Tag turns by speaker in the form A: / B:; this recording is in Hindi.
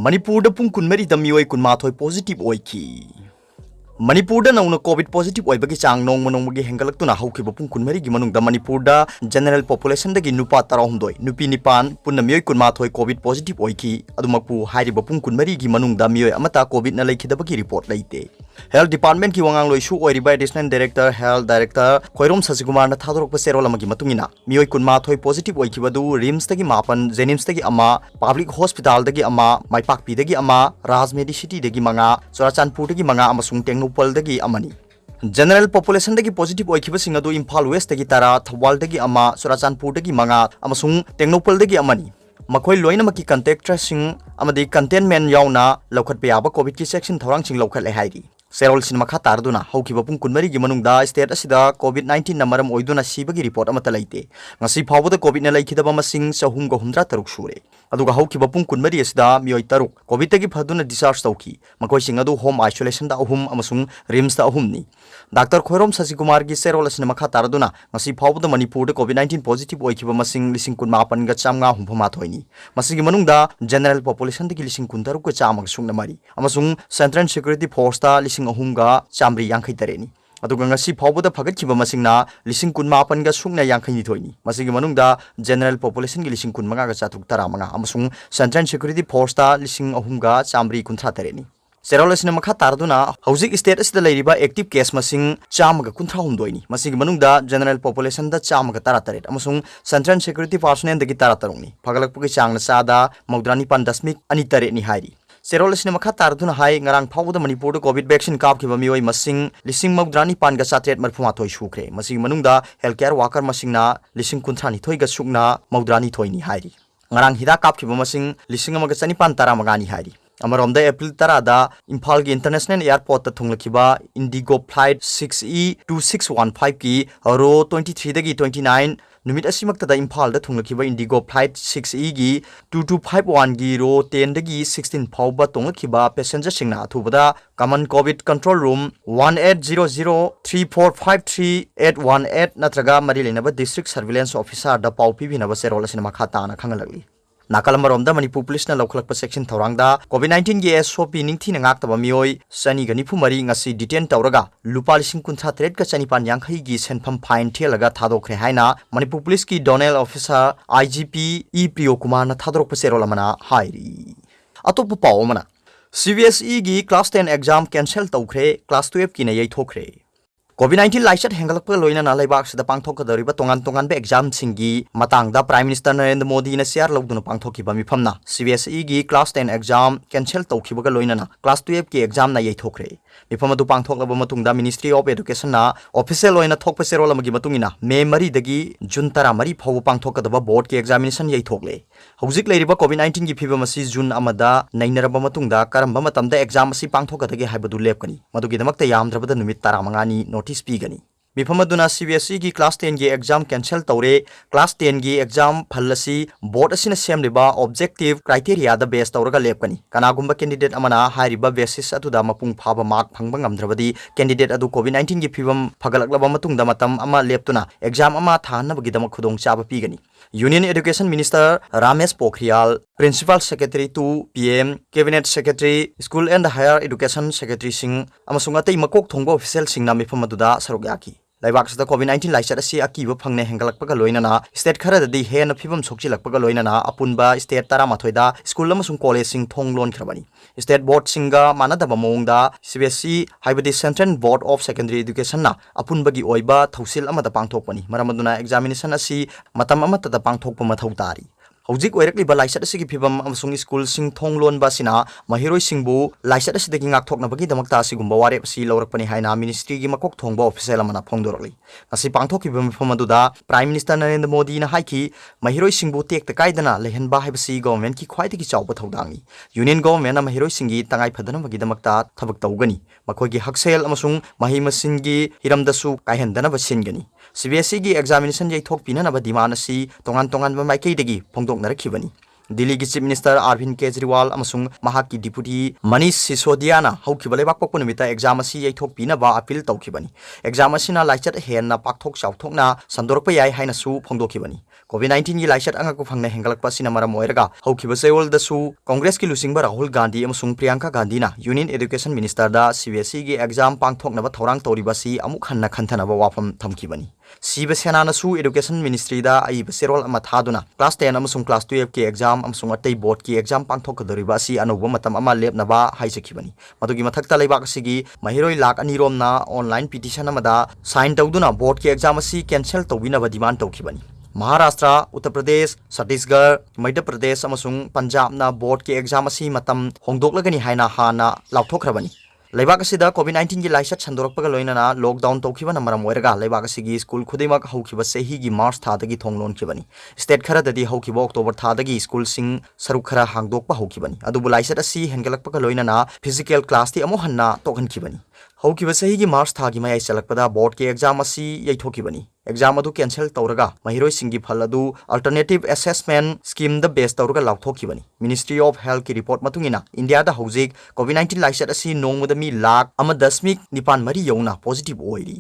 A: मणिपुर पुंग कुनमरी दमियोय कुनमाथोय पॉजिटिव ओइकी मणिपुर नौना कोविड पॉजिटिव ओइबगी चांग नोंग मनोंगगी हेंगलक्तुना हौखिबा पुंग कुनमरी गी मनुंगदा मणिपुर जनरल पॉपुलेशन दगी नुपा 13 नुपी निपान पुन्ना मियोय कुनमाथोय कोविड पॉजिटिव ओइकी अदुमकपु हाइरिबा पुंग कुनमरी गी मनुंगदा मियोय अमता कोविड ना लैखिदबगी रिपोर्ट लैते हेल्थ डिपार्टमेंट की वांगांग लोइसु ओइरिबा additional director health director Khoirom Sasikumar ना थादोरकपा सेरोल अमगी मतुंगिना मियोय कुनमाथोय पॉजिटिव ओइखिबदु रिम्स दगी मापन जेनिम्स दगी अमा पब्लिक हॉस्पिटल दगी अमा माइपाकपी दगी अमा राजमेडी सिटी दगी मंगा चुराचानपुर दगी मंगा अमसुंग टेंगनोपल दगी अमनी जनरल पॉपुलेशन दगी पॉजिटिव ओइखिबसिंग अदु इम्फाल वेस्ट दगी तारा थवाल दगी अमा चुराचानपुर दगी मंगा अमसुंग टेंगनोपल दगी अमनी मखोय लोइनमकी कंटेक्ट ट्रेसिंग अमदी कंटेनमेंट यावना लौखटपे याबा कोविड की सेक्शन थौरांगसिंग लौखटले हाइरी सेरोल सिन मखा तारदुना हौखिबा पुंग कुनमरी गी मनुंगदा स्टेट असिदा कोविड 19 ना मरम ओइदुना सिबगी रिपोर्ट अमता लैते ngasi फावबदा कोविड ना लैखिदबा मसिंग 363 सुरे अदुगा हौखिबा पुंग कुनमरी असिदा मियोय तरुक कोविड तगी फदुना डिस्चार्ज तौखी मखोय सिंग अदु होम आइसोलेशन दा अहुम अमसुंग रिम्स दा अहुम नि डॉक्टर खोइरोम ससिकुमार गी सेरोल सिन मखा तारदुना ngasi फावबदा मणिपुर कोविड 19 पॉजिटिव ओइखिबा मसिंग 19 गा चामगा हुमफमा थोइनी मसिगी मनुंगदा जनरल पॉपुलेशन दगी 19 गा चामग सुंगना मरी अमसुंग सेंट्रल सिक्योरिटी फोर्स दा अहुमगा चामरी यांखै तरेनी अदुगा ngasi फावबदा फगतखिबा मसिंगना 19 गा सुंगना यांखै निथोइनी मसिगी मनुंगदा जनरल पॉपुलेशन गी 19 गा चातुक तरामंगा अमसुंग सेंट्रल सिक्योरिटी फोर्स दा 19 गा चामरी कुंथ्रा तरेनी सेरोल सिन मखा तारदुना हौजिक स्टेट असिदा लैरिबा एक्टिव केस मसिंग चामगा कुंथ्रा हुमदोइनी मसिगी मनुंगदा जनरल पॉपुलेशन दा चामगा तारा तरेट अमसुंग सेंट्रल सिक्योरिटी पर्सनल दगी तारा तरुंगनी फगलकपुगी चांगना चादा मौद्रानी पान अनि तरेट नि हाइरी सेरोल सिन मखा तारदुना हाई ngarang phawda manipur da covid vaccine kapkhiba miyoi masing 1938 sukre masing manungda healthcare worker masing na 19 ga sukna maudrani thoi ni hairi ngarang hida kapkhiba masing 1915 ni hairi amaromda april 10 da imphal gi international airport ta thunglakhiba indigo flight 6e 2615 ki ro 23 dagi 29 नुमित असिमक्तदा इम्फाल दा थुंगलखिबा इंडिगो फ्लाइट 6E गी 2251 गी रो 10 दगी 16 फाउबा तोंगलखिबा पैसेंजर सिंगना अथुबदा कॉमन कोविड कंट्रोल रूम 180034538818 नत्रगा मरी लेनबा डिस्ट्रिक्ट सर्विलेंस ऑफिसर दा पाउ पिबिनबा सेरोल सिन मखा ताना खंगलगली नाकालमरोमदा मणिपुर पुलिस ना लौखलकपा सेक्शन थौरांगदा कोविड 19 गी SOP निंगथि नागाक्तबा मियोय सनी गनि फुमरी ngasi डिटेन तौरगा लुपा 19 का चनिपान यांखै गी सेनफम फाइन थेलगा थादोखरे हाइना मणिपुर पुलिस की डोनेल ऑफिसर IGP E प्रियो कुमार ना थादोरकपा सेरोलमना हाइरी अतोप पाओमना CBSE गी क्लास 10 एग्जाम कैंसिल तौखरे क्लास 12 की न येithokle COVID-19 लाइसट हेंगलकपा लोइना ना लाइबाक सदा पांगथोकदरिबा तोंगान तोंगान बे एग्जाम सिंगी मतांगदा प्राइम मिनिस्टर नरेंद्र मोदी ना शेयर लौदुना पांगथोकिबा मिफमना CBSE गी क्लास 10 एग्जाम कैंसिल तौखिबगा लोइना ना क्लास 12 की एग्जाम ना येithokre मिफम अदु पांगथोकलबा मतुंगदा मिनिस्ट्री ऑफ एजुकेशन ना ऑफिशियल लोइना थोकपा सेरोल अमगी मतुंगिना मे मरी दगी जून 13 फाव पांगथोकदबा बोर्ड की एग्जामिनेशन येithokle हौजिक लेरिबा COVID-19 की फिबम असि जून अमदा नैनरबा मतुंगदा करंबा मतमदा एग्जाम असि पांगथोकदगे हाइबदु लेपकनी मदुगिदमक्ता यामद्रबदा नुमित 15 नि नोटिस पीगनी मिफमदुना CBSE की क्लास 10 की एग्जाम कैंसिल तौरे क्लास 10 की एग्जाम फलसी बोर्ड असिना सेमलिबा ऑब्जेक्टिव क्राइटेरिया दा बेस तौरगा लेपकनी कनागुंबा कैंडिडेट अमना हाइरिबा बेसिस अतुदा मपुंग फाबा मार्क फंगबा ngamdrabadi कैंडिडेट अदु COVID-19 की फिबम फगलकलबा मतुंगदा मतम अमा लेपतुना एग्जाम अमा थानबगिदमक खुदोंग चाबा पीगनी union education minister Ramesh Pokhriyal principal secretary to PM cabinet secretary school and higher education secretary Singh अमसुंग अतै मकोक थोंगबा ऑफिशियल सिंगना मिफम अदुदा सरुक याकी लाइबाक्सदा COVID-19 लाइसट असि अकीब फंगने हेंगलकपगा लोइनाना स्टेट खरददी हेन फिबम सोक्चिलकपगा लोइनाना अपुनबा स्टेट 13 दा स्कूल अमसुंग कॉलेज सिंग थोंग लोन खरबनी स्टेट बोर्ड सिंगा मानदबा मोंगदा CBSE हाइबदी central board of secondary education ना अपुनबगी ओइबा थौसिल अमदा पांगथोकपनी मरमदुना एग्जामिनेशन असि मतम अमतदा पांगथोकपा मथौ तारी हौजिक ओइरकलिबा लाइसट असि फिबम अमसुंग स्कूल सिंग थोंग लोन बासिना महिरोय सिंगबु लाइसट असि गाक्थोकनबगी दमकता असि वारेप असि लौरकपनि हाइना मिनिस्ट्री की मकोक थोंगबा ऑफिशियल अमना फोंदोरकली ngasi पांगथोकिबा मिफम अदुदा प्राइम मिनिस्टर नरेंद्र मोदी ना हाइकी महिरोय सिंगबु टेक कायदना लेहनबा हाइबसि गवर्नमेंट की ख्वाइदगी चावबा थौदांगी यूनियन गवर्नमेंट ना महिरोय सिंगी तंगाई फदनबगी दमकता थबक तौगनी मखोगी हक्सेल अमसुंग महि मसिनगी हिरमदसु कायहनदनबा सिनगनी CBSE की एग्जामिनेशन येithokpinanaba डिमांड असि तोंगान तोंगान माइकैदगी फोंदोकनरखिबनी दिल्ली की चीफ मिनिस्टर अरविंद केजरीवाल अमसुंग महाकी डिप्यूटी मनीष सिसोदियाना हौखिबा लेबाक पोकपो नुमिता एग्जाम असि येithokpinaba अपील तौखिबनी एग्जाम असिना लाइचत हेनना पाकथोक चावथोकना संदोरपा याय हाइनासु फोंदोखिबनी COVID-19 gi laisat anga ko phangna hengalakpa sina maram oiraga haukiba sewol da su Congress ki lusingba Rahul Gandhi amasung Priyanka Gandhi na Union Education Minister da CBSE gi exam pangthoknaba thorang toribasi amuk hanna khantanaba wafam thamkibani Siba Sena na su Education Ministry da aiba serol ama thaduna class 10 amasung class 12 ki exam amasung atei board ki exam pangthokadoribasi anoba matam ama lepnaba haisakibani madugi mathakta leibak asigi mahiroi lak ani rom na online petition amada sign tawduna board ki exam asi cancel tawbinaba demand tawkibani Maharashtra, Uttar Pradesh, Chhattisgarh, Madhya Pradesh amasung Punjab na board ki exam asi matam hongdoklagani haina hana lauthokhrabani Leibak asida COVID-19 gi laisat chandorappaga loinana lockdown tawkhiba maram oiraga leibak asigi school khudimak haukiba sehi gi March thadagi thonglon kibani state khara dadi haukiba October thadagi school sing saruk khara hangdokpa haukibani adubu laisat asi hengalakpaga loinana physical class ti amo hanna tokhan kibani haukiba sehi gi March thagi mai chalakpada board ki exam asi yeithokibani exam adu cancel tawraga mahiroi singi phal adu alternative assessment scheme the best tawraga lauthokibani Ministry of Health ki report matungina India da hojik COVID-19 laisat asi nongmada mi lakh ama dasmik nipan mari yona positive oiri